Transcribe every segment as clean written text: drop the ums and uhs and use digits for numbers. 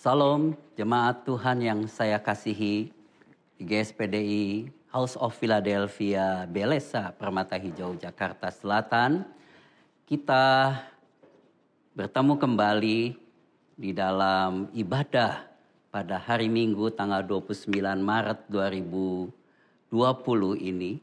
Salam jemaat Tuhan yang saya kasihi, GSPDI House of Philadelphia, Belesa, Permata Hijau, Jakarta Selatan. Kita bertemu kembali di dalam ibadah pada hari Minggu tanggal 29 Maret 2020 ini,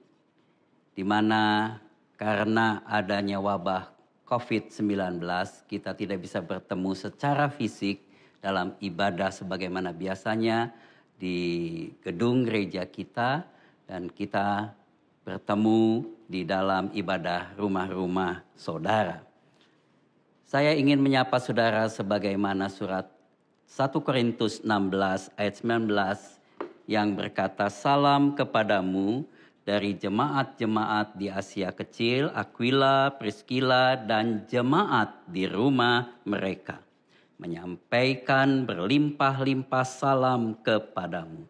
di mana karena adanya wabah COVID-19 kita tidak bisa bertemu secara fisik dalam ibadah sebagaimana biasanya di gedung gereja kita, dan kita bertemu di dalam ibadah rumah-rumah saudara. Saya ingin menyapa saudara sebagaimana surat 1 Korintus 16 ayat 19 yang berkata, "Salam kepadamu dari jemaat-jemaat di Asia Kecil, Aquila, Priscilla, dan jemaat di rumah mereka. Menyampaikan berlimpah-limpah salam kepadamu."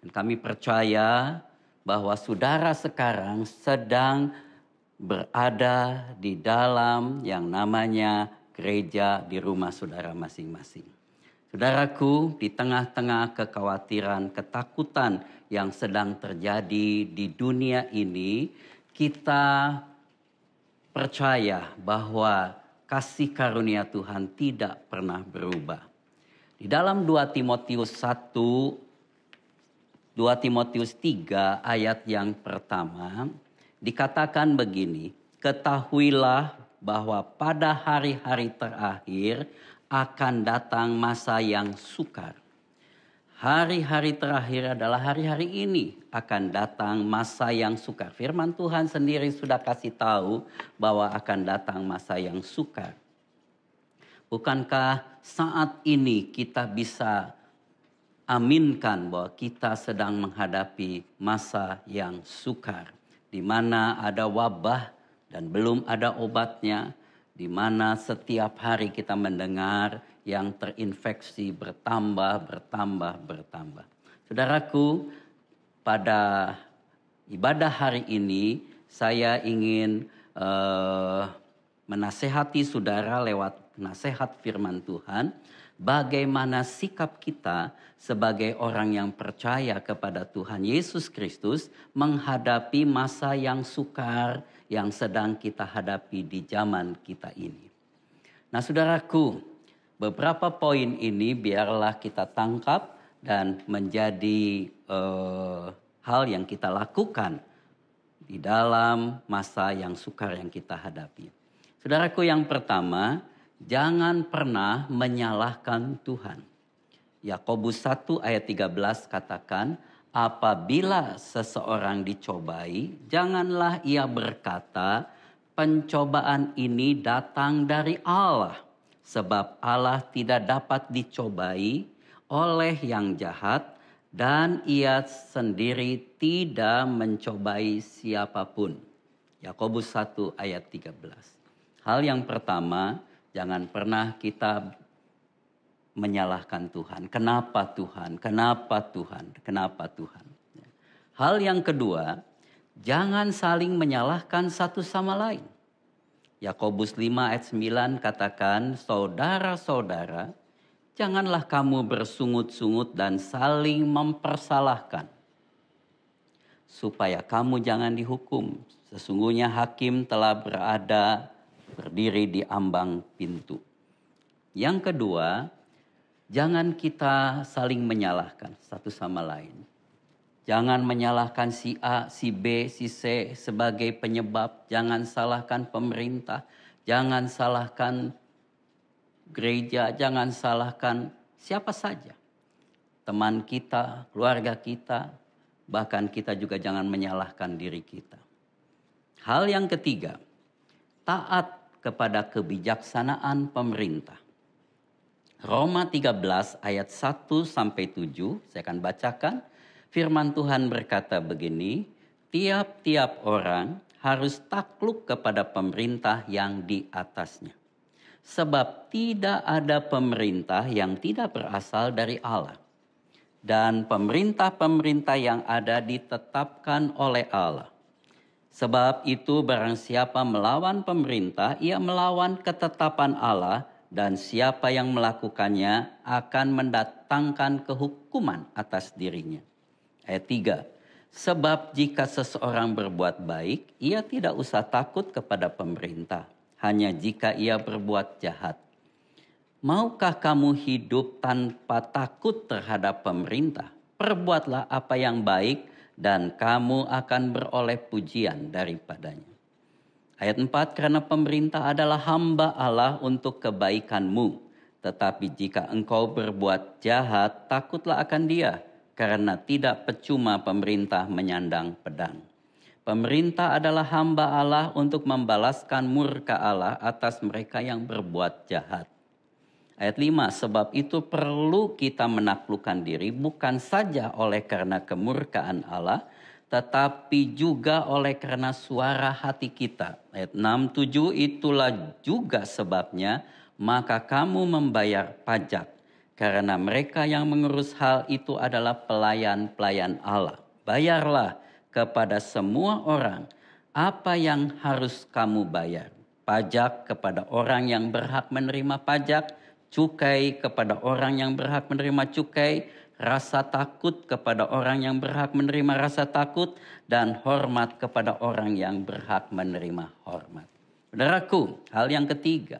Dan kami percaya bahwa saudara sekarang sedang berada di dalam yang namanya gereja di rumah saudara masing-masing. Saudaraku, di tengah-tengah kekhawatiran, ketakutan yang sedang terjadi di dunia ini, kita percaya bahwa kasih karunia Tuhan tidak pernah berubah. Di dalam 2 Timotius 3 ayat yang pertama dikatakan begini, "Ketahuilah bahwa pada hari-hari terakhir akan datang masa yang sukar." Hari-hari terakhir adalah hari-hari ini, akan datang masa yang sukar. Firman Tuhan sendiri sudah kasih tahu bahwa akan datang masa yang sukar. Bukankah saat ini kita bisa aminkan bahwa kita sedang menghadapi masa yang sukar, di mana ada wabah dan belum ada obatnya, di mana setiap hari kita mendengar yang terinfeksi bertambah. Saudaraku, pada ibadah hari ini saya ingin menasehati saudara lewat nasihat firman Tuhan, bagaimana sikap kita sebagai orang yang percaya kepada Tuhan Yesus Kristus menghadapi masa yang sukar yang sedang kita hadapi di zaman kita ini. Nah, saudaraku, beberapa poin ini biarlah kita tangkap dan menjadi hal yang kita lakukan di dalam masa yang sukar yang kita hadapi. Saudaraku, yang pertama, jangan pernah menyalahkan Tuhan. Yakobus 1 ayat 13 katakan, "Apabila seseorang dicobai, janganlah ia berkata, 'Pencobaan ini datang dari Allah.' Sebab Allah tidak dapat dicobai oleh yang jahat, dan ia sendiri tidak mencobai siapapun." Yakobus 1 ayat 13. Hal yang pertama, jangan pernah kita menyalahkan Tuhan. Kenapa Tuhan? Kenapa Tuhan? Kenapa Tuhan? Hal yang kedua, jangan saling menyalahkan satu sama lain. Yakobus 5 ayat 9 katakan, "Saudara-saudara, janganlah kamu bersungut-sungut dan saling mempersalahkan, supaya kamu jangan dihukum. Sesungguhnya hakim telah berdiri di ambang pintu." Yang kedua, jangan kita saling menyalahkan satu sama lain. Jangan menyalahkan si A, si B, si C sebagai penyebab. Jangan salahkan pemerintah. Jangan salahkan gereja. Jangan salahkan siapa saja. Teman kita, keluarga kita. Bahkan kita juga jangan menyalahkan diri kita. Hal yang ketiga, taat kepada kebijaksanaan pemerintah. Roma 13 ayat 1-7, saya akan bacakan. Firman Tuhan berkata begini, "Tiap-tiap orang harus takluk kepada pemerintah yang di atasnya. Sebab tidak ada pemerintah yang tidak berasal dari Allah. Dan pemerintah-pemerintah yang ada ditetapkan oleh Allah. Sebab itu barang siapa melawan pemerintah, ia melawan ketetapan Allah dan siapa yang melakukannya akan mendatangkan kehukuman atas dirinya. Ayat 3. Sebab jika seseorang berbuat baik, ia tidak usah takut kepada pemerintah, hanya jika ia berbuat jahat. Maukah kamu hidup tanpa takut terhadap pemerintah? Perbuatlah apa yang baik dan kamu akan beroleh pujian daripadanya. Ayat 4, karena pemerintah adalah hamba Allah untuk kebaikanmu. Tetapi jika engkau berbuat jahat, takutlah akan dia, karena tidak percuma pemerintah menyandang pedang. Pemerintah adalah hamba Allah untuk membalaskan murka Allah atas mereka yang berbuat jahat. Ayat 5, sebab itu perlu kita menaklukkan diri bukan saja oleh karena kemurkaan Allah, tetapi juga oleh karena suara hati kita. Ayat 6, 7, itulah juga sebabnya maka kamu membayar pajak. Karena mereka yang mengurus hal itu adalah pelayan-pelayan Allah. Bayarlah kepada semua orang apa yang harus kamu bayar. Pajak kepada orang yang berhak menerima pajak, cukai kepada orang yang berhak menerima cukai, rasa takut kepada orang yang berhak menerima rasa takut, dan hormat kepada orang yang berhak menerima hormat. Saudaraku, hal yang ketiga,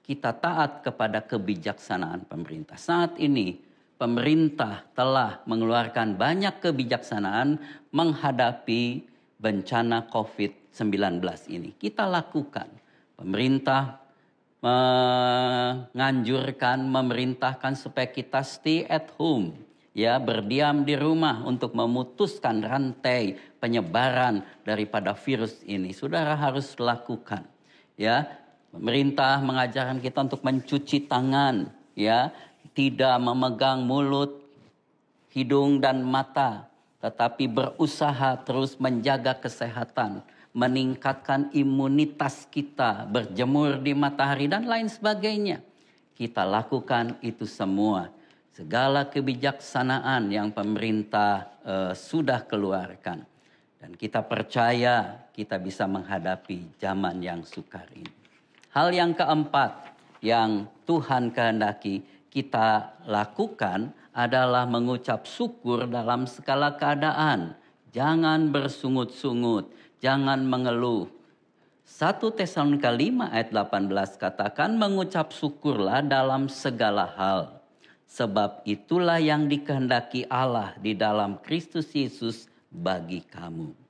kita taat kepada kebijaksanaan pemerintah. Saat ini pemerintah telah mengeluarkan banyak kebijaksanaan menghadapi bencana COVID-19 ini. Kita lakukan. Pemerintah menganjurkan, memerintahkan supaya kita stay at home, ya, berdiam di rumah untuk memutuskan rantai penyebaran daripada virus ini. Saudara harus lakukan, ya. Pemerintah mengajarkan kita untuk mencuci tangan, ya, tidak memegang mulut, hidung dan mata, tetapi berusaha terus menjaga kesehatan, meningkatkan imunitas kita, berjemur di matahari dan lain sebagainya. Kita lakukan itu semua. Segala kebijaksanaan yang pemerintah sudah keluarkan. Dan kita percaya kita bisa menghadapi zaman yang sukar ini. Hal yang keempat yang Tuhan kehendaki kita lakukan adalah mengucap syukur dalam segala keadaan. Jangan bersungut-sungut. Jangan mengeluh. 1 Tesalonika 5 ayat 18 katakan mengucap syukurlah dalam segala hal. Sebab itulah yang dikehendaki Allah di dalam Kristus Yesus bagi kamu.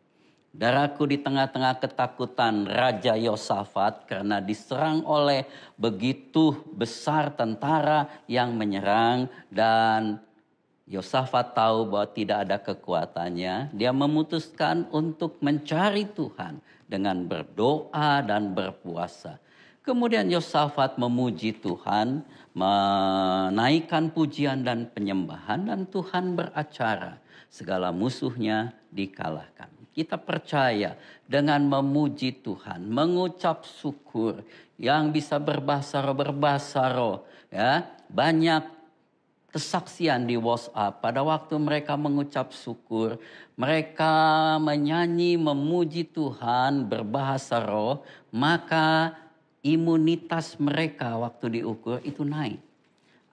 Saudaraku, di tengah-tengah ketakutan Raja Yosafat karena diserang oleh begitu besar tentara yang menyerang, dan Yosafat tahu bahwa tidak ada kekuatannya. Dia memutuskan untuk mencari Tuhan dengan berdoa dan berpuasa. Kemudian Yosafat memuji Tuhan, menaikkan pujian dan penyembahan, dan Tuhan beracara. Segala musuhnya dikalahkan. Kita percaya dengan memuji Tuhan, mengucap syukur, yang bisa berbahasa roh, ya, banyak kesaksian di WhatsApp pada waktu mereka mengucap syukur, mereka menyanyi, memuji Tuhan, berbahasa roh, maka imunitas mereka waktu diukur itu naik.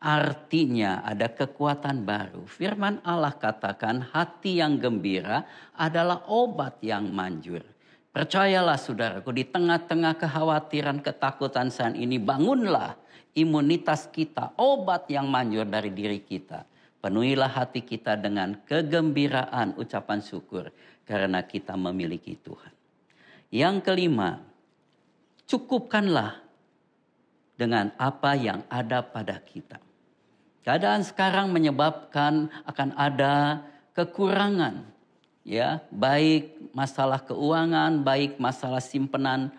Artinya ada kekuatan baru. Firman Allah katakan hati yang gembira adalah obat yang manjur. Percayalah saudaraku, di tengah-tengah kekhawatiran, ketakutan saat ini, bangunlah imunitas kita, obat yang manjur dari diri kita. Penuhilah hati kita dengan kegembiraan, ucapan syukur, karena kita memiliki Tuhan. Yang kelima, cukupkanlah dengan apa yang ada pada kita. Keadaan sekarang menyebabkan akan ada kekurangan, ya, baik masalah keuangan, baik masalah simpanan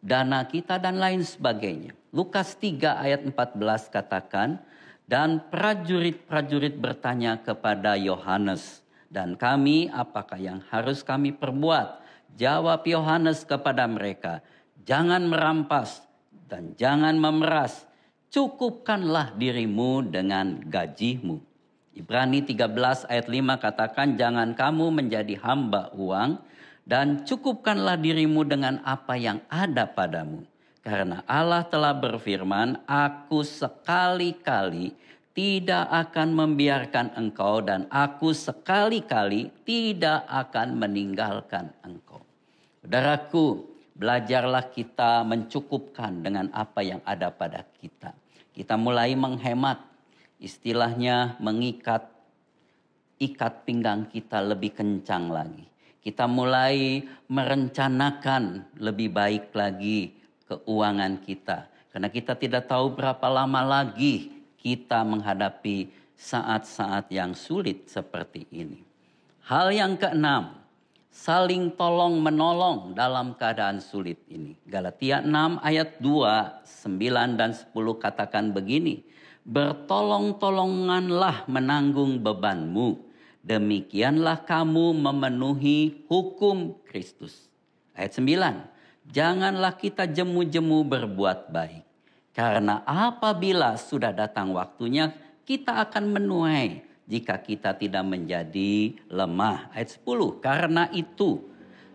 dana kita dan lain sebagainya. Lukas 3 ayat 14 katakan, dan prajurit-prajurit bertanya kepada Yohanes, dan kami apakah yang harus kami perbuat? Jawab Yohanes kepada mereka, jangan merampas dan jangan memeras, cukupkanlah dirimu dengan gajimu. Ibrani 13 ayat 5 katakan, jangan kamu menjadi hamba uang, dan cukupkanlah dirimu dengan apa yang ada padamu. Karena Allah telah berfirman, aku sekali-kali tidak akan membiarkan engkau dan aku sekali-kali tidak akan meninggalkan engkau. Saudaraku, belajarlah kita mencukupkan dengan apa yang ada pada kita. Kita mulai menghemat, istilahnya mengikat pinggang kita lebih kencang lagi. Kita mulai merencanakan lebih baik lagi keuangan kita. Karena kita tidak tahu berapa lama lagi kita menghadapi saat-saat yang sulit seperti ini. Hal yang keenam, saling tolong menolong dalam keadaan sulit ini. Galatia 6 ayat 2, 9 dan 10 katakan begini. Bertolong-tolonganlah menanggung bebanmu. Demikianlah kamu memenuhi hukum Kristus. Ayat 9. Janganlah kita jemu-jemu berbuat baik. Karena apabila sudah datang waktunya, kita akan menuai jika kita tidak menjadi lemah. Ayat 10. Karena itu,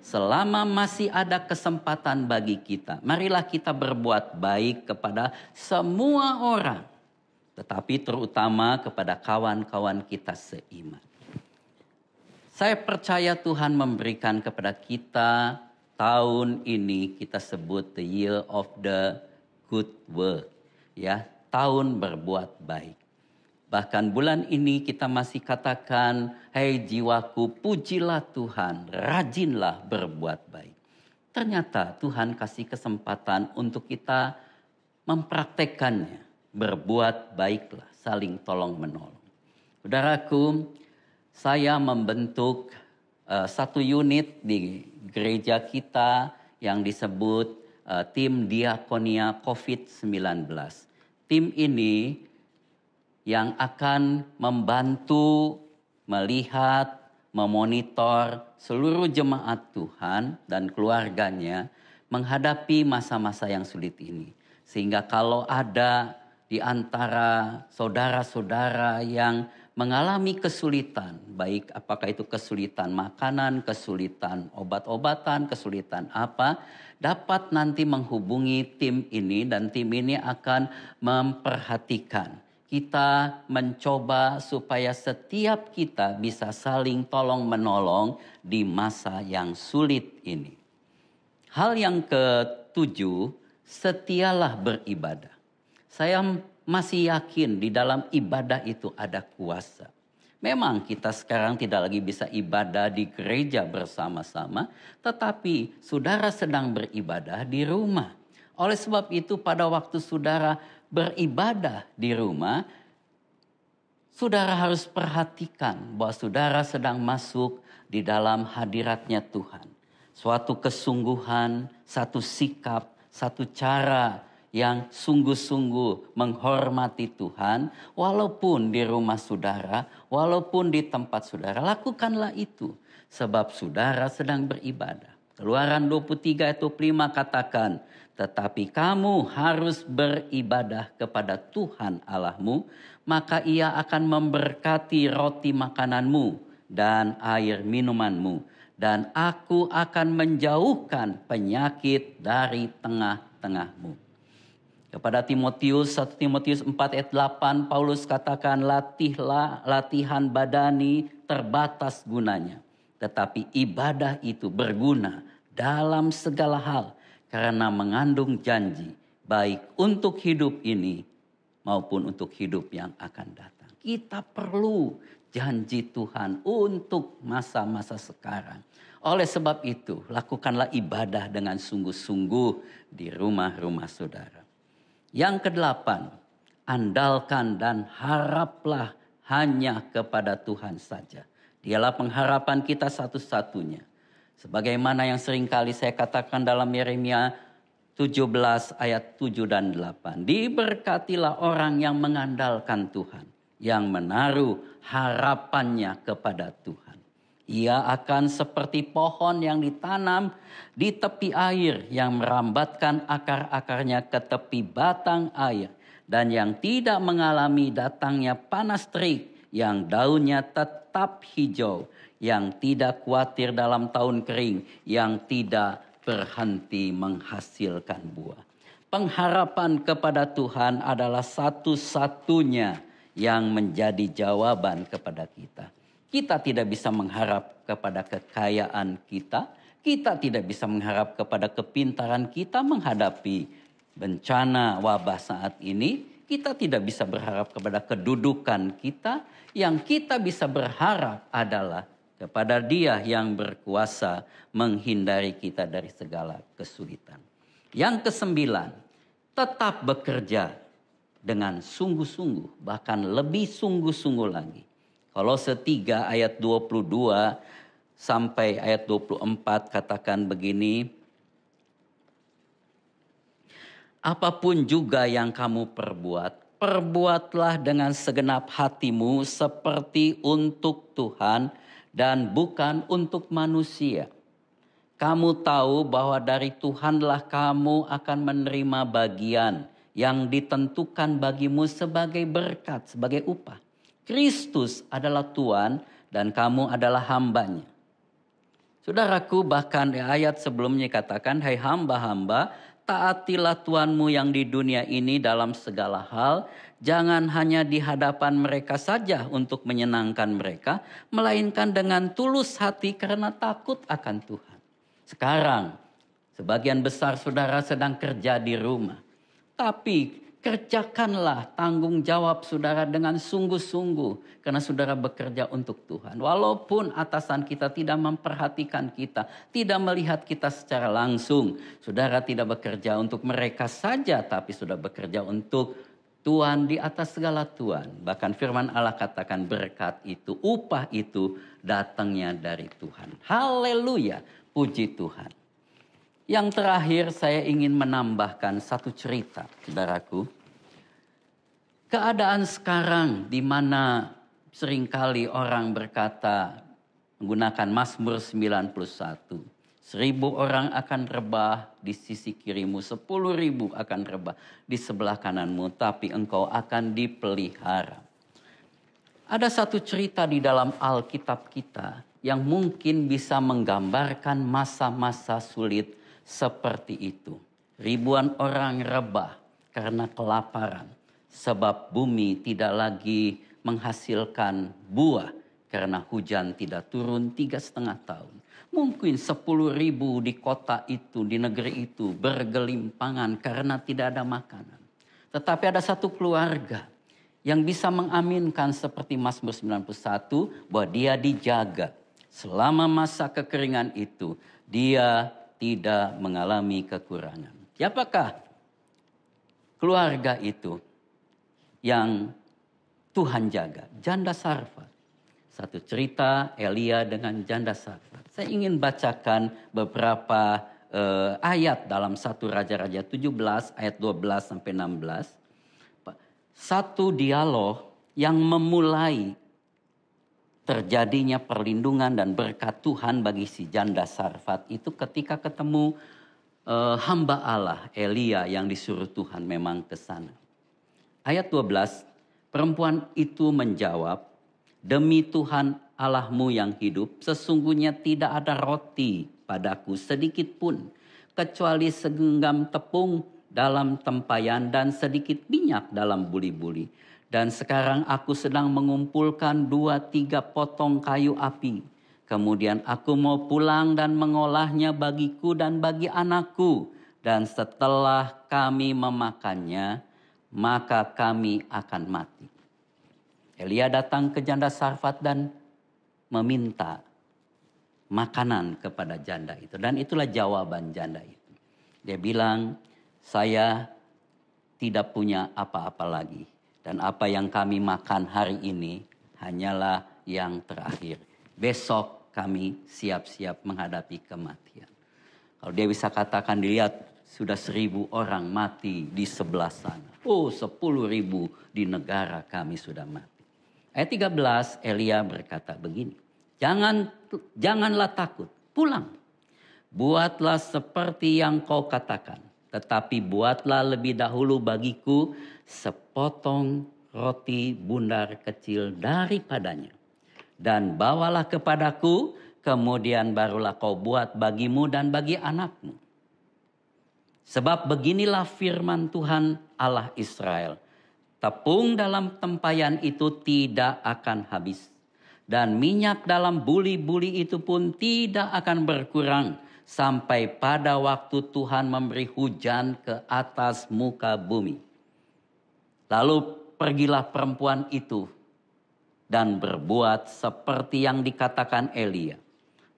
selama masih ada kesempatan bagi kita, marilah kita berbuat baik kepada semua orang. Tetapi terutama kepada kawan-kawan kita seiman. Saya percaya Tuhan memberikan kepada kita tahun ini kita sebut the year of the good work. Ya, tahun berbuat baik. Bahkan bulan ini kita masih katakan, "Hai jiwaku, pujilah Tuhan, rajinlah berbuat baik." Ternyata Tuhan kasih kesempatan untuk kita mempraktekannya. Berbuat baiklah, saling tolong menolong. Saudaraku, saya membentuk satu unit di gereja kita yang disebut tim diakonia COVID-19. Tim ini yang akan membantu melihat, memonitor seluruh jemaat Tuhan dan keluarganya menghadapi masa-masa yang sulit ini. Sehingga kalau ada di antara saudara-saudara yang mengalami kesulitan, baik apakah itu kesulitan makanan, kesulitan obat-obatan, kesulitan apa, dapat nanti menghubungi tim ini dan tim ini akan memperhatikan. Kita mencoba supaya setiap kita bisa saling tolong-menolong di masa yang sulit ini. Hal yang ketujuh, setialah beribadah. Saya masih yakin di dalam ibadah itu ada kuasa. Memang kita sekarang tidak lagi bisa ibadah di gereja bersama-sama, tetapi saudara sedang beribadah di rumah. Oleh sebab itu pada waktu saudara beribadah di rumah, saudara harus perhatikan bahwa saudara sedang masuk di dalam hadiratnya Tuhan. Suatu kesungguhan, satu sikap, satu cara yang sungguh-sungguh menghormati Tuhan, walaupun di rumah saudara, walaupun di tempat saudara, lakukanlah itu. Sebab saudara sedang beribadah. Keluaran 23 ayat 25 katakan, tetapi kamu harus beribadah kepada Tuhan Allahmu, maka ia akan memberkati roti makananmu dan air minumanmu. Dan aku akan menjauhkan penyakit dari tengah-tengahmu. Kepada Timotius, 1 Timotius 4 ayat 8, Paulus katakan, latihan badani terbatas gunanya. Tetapi ibadah itu berguna dalam segala hal karena mengandung janji baik untuk hidup ini maupun untuk hidup yang akan datang. Kita perlu janji Tuhan untuk masa-masa sekarang. Oleh sebab itu, lakukanlah ibadah dengan sungguh-sungguh di rumah-rumah saudara. Yang kedelapan, andalkan dan haraplah hanya kepada Tuhan saja. Dialah pengharapan kita satu-satunya. Sebagaimana yang seringkali saya katakan dalam Yeremia 17 ayat 7 dan 8. Diberkatilah orang yang mengandalkan Tuhan, yang menaruh harapannya kepada Tuhan. Ia akan seperti pohon yang ditanam di tepi air yang merambatkan akar-akarnya ke tepi batang air. Dan yang tidak mengalami datangnya panas terik, yang daunnya tetap hijau, yang tidak khawatir dalam tahun kering, yang tidak berhenti menghasilkan buah. Pengharapan kepada Tuhan adalah satu-satunya yang menjadi jawaban kepada kita. Kita tidak bisa mengharap kepada kekayaan kita. Kita tidak bisa mengharap kepada kepintaran kita menghadapi bencana wabah saat ini. Kita tidak bisa berharap kepada kedudukan kita. Yang kita bisa berharap adalah kepada Dia yang berkuasa menghindari kita dari segala kesulitan. Yang kesembilan, tetap bekerja dengan sungguh-sungguh, bahkan lebih sungguh-sungguh lagi. Kolose 3 ayat 22 sampai ayat 24 katakan begini. Apapun juga yang kamu perbuat, perbuatlah dengan segenap hatimu seperti untuk Tuhan dan bukan untuk manusia. Kamu tahu bahwa dari Tuhanlah kamu akan menerima bagian yang ditentukan bagimu sebagai berkat, sebagai upah. Kristus adalah Tuhan dan kamu adalah hambanya. Saudaraku, bahkan ayat sebelumnya katakan, hai hamba-hamba, taatilah Tuhanmu yang di dunia ini dalam segala hal. Jangan hanya di hadapan mereka saja untuk menyenangkan mereka, melainkan dengan tulus hati karena takut akan Tuhan. Sekarang, sebagian besar saudara sedang kerja di rumah. Tapi kerjakanlah tanggung jawab saudara dengan sungguh-sungguh. Karena saudara bekerja untuk Tuhan. Walaupun atasan kita tidak memperhatikan kita, tidak melihat kita secara langsung. Saudara tidak bekerja untuk mereka saja, tapi sudah bekerja untuk Tuhan di atas segala Tuhan. Bahkan firman Allah katakan berkat itu, upah itu datangnya dari Tuhan. Haleluya. Puji Tuhan. Yang terakhir saya ingin menambahkan satu cerita, saudaraku. Keadaan sekarang di mana seringkali orang berkata menggunakan Mazmur 91. 1.000 orang akan rebah di sisi kirimu, 10.000 akan rebah di sebelah kananmu, tapi engkau akan dipelihara. Ada satu cerita di dalam Alkitab kita yang mungkin bisa menggambarkan masa-masa sulit seperti itu. Ribuan orang rebah karena kelaparan. Sebab bumi tidak lagi menghasilkan buah karena hujan tidak turun 3,5 tahun. Mungkin 10.000 di kota itu, di negeri itu bergelimpangan karena tidak ada makanan. Tetapi ada satu keluarga yang bisa mengaminkan seperti Mazmur 91 bahwa dia dijaga. Selama masa kekeringan itu, dia tidak mengalami kekurangan. Siapakah keluarga itu yang Tuhan jaga? Janda Sarfat. Satu cerita Elia dengan janda Sarfat. Saya ingin bacakan beberapa ayat dalam 1 Raja-Raja 17 ayat 12 sampai 16. Satu dialog yang memulai terjadinya perlindungan dan berkat Tuhan bagi si janda Sarfat itu ketika ketemu hamba Allah Elia yang disuruh Tuhan memang ke sana. Ayat 12, perempuan itu menjawab, demi Tuhan Allahmu yang hidup, sesungguhnya tidak ada roti padaku sedikit pun, kecuali segenggam tepung dalam tempayan dan sedikit minyak dalam buli-buli. Dan sekarang aku sedang mengumpulkan 2-3 potong kayu api. Kemudian aku mau pulang dan mengolahnya bagiku dan bagi anakku. Dan setelah kami memakannya, maka kami akan mati. Elia datang ke janda Sarfat dan meminta makanan kepada janda itu. Dan itulah jawaban janda itu. Dia bilang, saya tidak punya apa-apa lagi. Dan apa yang kami makan hari ini hanyalah yang terakhir. Besok kami siap-siap menghadapi kematian. Kalau dia bisa katakan, dilihat sudah 1.000 orang mati di sebelah sana. Oh, 10.000 di negara kami sudah mati. Ayat 13, Elia berkata begini. Janganlah takut, pulang. Buatlah seperti yang kau katakan. Tetapi buatlah lebih dahulu bagiku sepotong roti bundar kecil daripadanya. Dan bawalah kepadaku, kemudian barulah kau buat bagimu dan bagi anakmu. Sebab beginilah firman Tuhan Allah Israel. Tepung dalam tempayan itu tidak akan habis. Dan minyak dalam buli-buli itu pun tidak akan berkurang. Sampai pada waktu Tuhan memberi hujan ke atas muka bumi. Lalu pergilah perempuan itu dan berbuat seperti yang dikatakan Elia.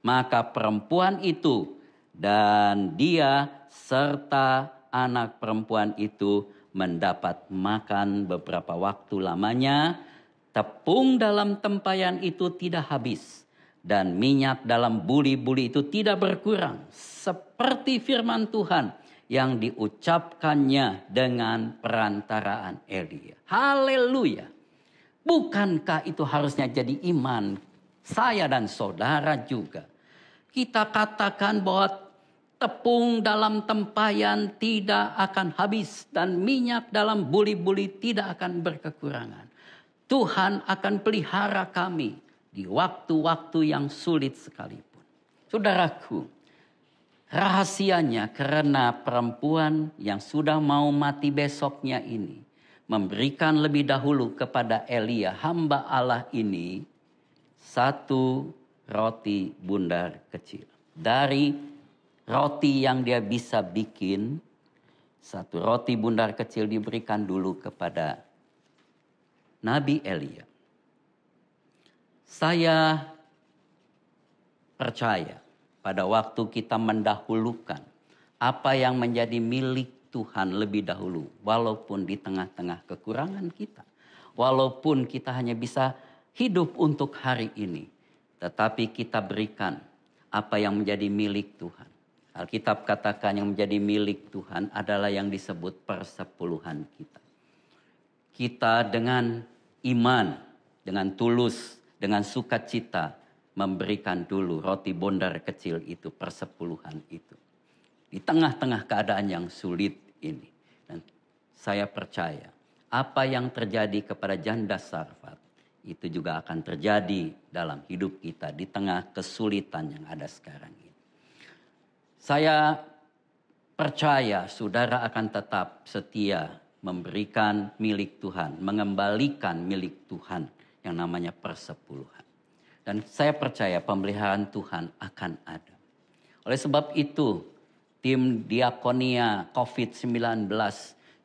Maka perempuan itu dan dia serta anak perempuan itu mendapat makan beberapa waktu lamanya. Tepung dalam tempayan itu tidak habis. Dan minyak dalam buli-buli itu tidak berkurang. Seperti firman Tuhan yang diucapkannya dengan perantaraan Elia. Haleluya. Bukankah itu harusnya jadi iman saya dan saudara juga? Kita katakan bahwa tepung dalam tempayan tidak akan habis. Dan minyak dalam buli-buli tidak akan berkekurangan. Tuhan akan pelihara kami di waktu-waktu yang sulit sekalipun. Saudaraku, rahasianya karena perempuan yang sudah mau mati besoknya ini memberikan lebih dahulu kepada Elia, hamba Allah ini, 1 roti bundar kecil. Dari roti yang dia bisa bikin, 1 roti bundar kecil diberikan dulu kepada Nabi Elia. Saya percaya pada waktu kita mendahulukan apa yang menjadi milik Tuhan lebih dahulu. Walaupun di tengah-tengah kekurangan kita. Walaupun kita hanya bisa hidup untuk hari ini. Tetapi kita berikan apa yang menjadi milik Tuhan. Alkitab katakan yang menjadi milik Tuhan adalah yang disebut persepuluhan kita. Kita dengan iman, dengan tulus, dengan sukacita memberikan dulu roti bundar kecil itu, persepuluhan itu. Di tengah-tengah keadaan yang sulit ini. Dan saya percaya apa yang terjadi kepada janda Sarfat itu juga akan terjadi dalam hidup kita di tengah kesulitan yang ada sekarang ini. Saya percaya saudara akan tetap setia memberikan milik Tuhan, mengembalikan milik Tuhan yang namanya persepuluhan. Dan saya percaya pemeliharaan Tuhan akan ada. Oleh sebab itu, tim diakonia COVID-19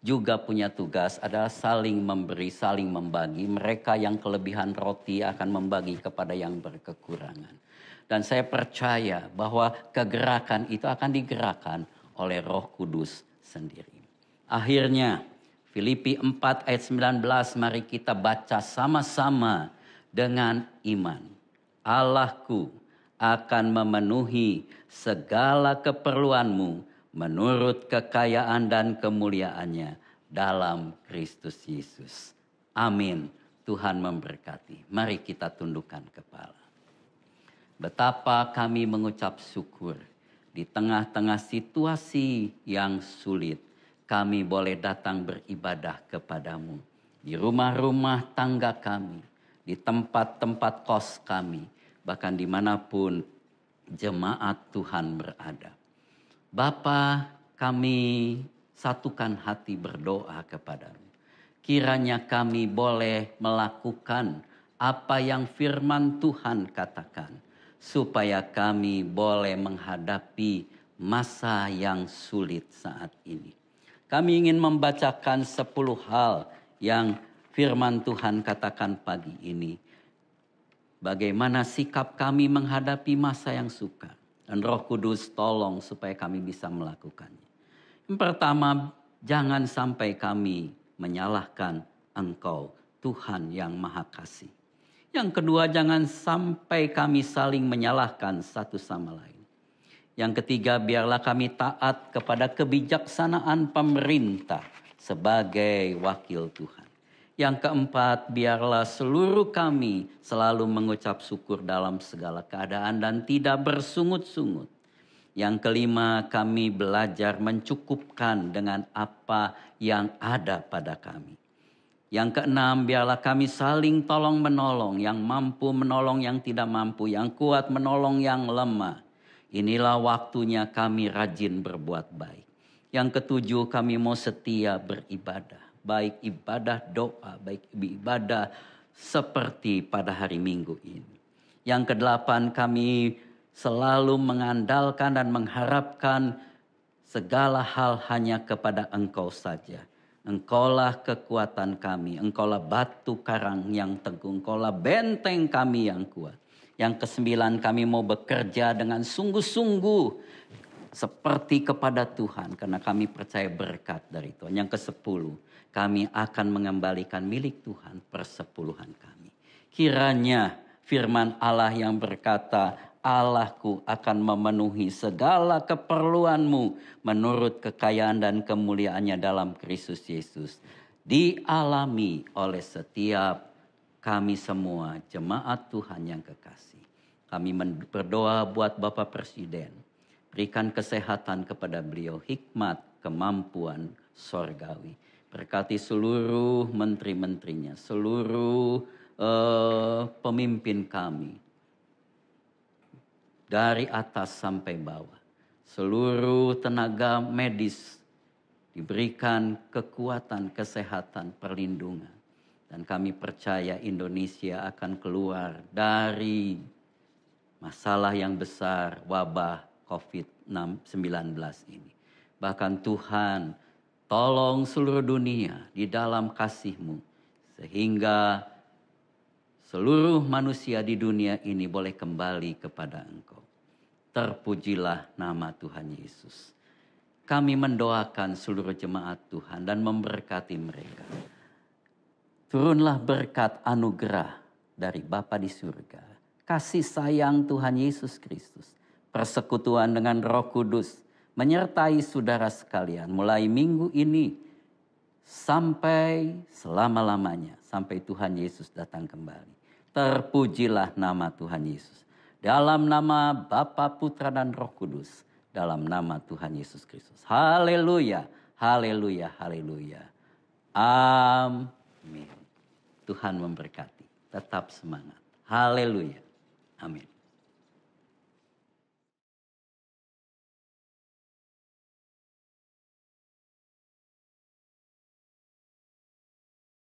juga punya tugas adalah saling memberi, saling membagi. Mereka yang kelebihan roti akan membagi kepada yang berkekurangan. Dan saya percaya bahwa kegerakan itu akan digerakkan oleh Roh Kudus sendiri. Akhirnya, Filipi 4 ayat 19, mari kita baca sama-sama dengan iman. Allahku akan memenuhi segala keperluanmu menurut kekayaan dan kemuliaannya dalam Kristus Yesus. Amin. Tuhan memberkati. Mari kita tundukkan kepala. Betapa kami mengucap syukur di tengah-tengah situasi yang sulit. Kami boleh datang beribadah kepadamu. Di rumah-rumah tangga kami. Di tempat-tempat kos kami. Bahkan dimanapun jemaat Tuhan berada. Bapa, kami satukan hati berdoa kepadamu. Kiranya kami boleh melakukan apa yang firman Tuhan katakan. Supaya kami boleh menghadapi masa yang sulit saat ini. Kami ingin membacakan 10 hal yang firman Tuhan katakan pagi ini. Bagaimana sikap kami menghadapi masa yang sukar. Dan Roh Kudus tolong supaya kami bisa melakukannya. Yang pertama, jangan sampai kami menyalahkan Engkau, Tuhan yang Maha Kasih. Yang kedua, jangan sampai kami saling menyalahkan satu sama lain. Yang ketiga, biarlah kami taat kepada kebijaksanaan pemerintah sebagai wakil Tuhan. Yang keempat, biarlah seluruh kami selalu mengucap syukur dalam segala keadaan dan tidak bersungut-sungut. Yang kelima, kami belajar mencukupkan dengan apa yang ada pada kami. Yang keenam, biarlah kami saling tolong menolong, yang mampu menolong yang tidak mampu, yang kuat menolong yang lemah. Inilah waktunya kami rajin berbuat baik. Yang ketujuh, kami mau setia beribadah. Baik ibadah doa, baik ibadah seperti pada hari Minggu ini. Yang kedelapan, kami selalu mengandalkan dan mengharapkan segala hal hanya kepada Engkau saja. Engkaulah kekuatan kami, Engkaulah batu karang yang teguh, Engkaulah benteng kami yang kuat. Yang kesembilan, kami mau bekerja dengan sungguh-sungguh seperti kepada Tuhan, karena kami percaya berkat dari Tuhan. Yang ke-10, kami akan mengembalikan milik Tuhan persepuluhan kami. Kiranya firman Allah yang berkata, Allahku akan memenuhi segala keperluanmu menurut kekayaan dan kemuliaannya dalam Kristus Yesus, dialami oleh setiap kami semua jemaat Tuhan yang kekasih. Kami berdoa buat Bapak Presiden. Berikan kesehatan kepada beliau, hikmat, kemampuan sorgawi. Berkati seluruh menteri-menterinya, seluruh pemimpin kami. Dari atas sampai bawah. Seluruh tenaga medis diberikan kekuatan, kesehatan, perlindungan. Dan kami percaya Indonesia akan keluar dari masalah yang besar, wabah COVID-19 ini. Bahkan Tuhan, tolong seluruh dunia di dalam kasih-Mu, sehingga seluruh manusia di dunia ini boleh kembali kepada Engkau. Terpujilah nama Tuhan Yesus. Kami mendoakan seluruh jemaat Tuhan dan memberkati mereka. Turunlah berkat anugerah dari Bapa di surga, kasih sayang Tuhan Yesus Kristus, persekutuan dengan Roh Kudus menyertai saudara sekalian mulai minggu ini sampai selama-lamanya, sampai Tuhan Yesus datang kembali. Terpujilah nama Tuhan Yesus. Dalam nama Bapa, Putra dan Roh Kudus, dalam nama Tuhan Yesus Kristus. Haleluya, haleluya, haleluya. Amin. Tuhan memberkati. Tetap semangat. Haleluya. Amin.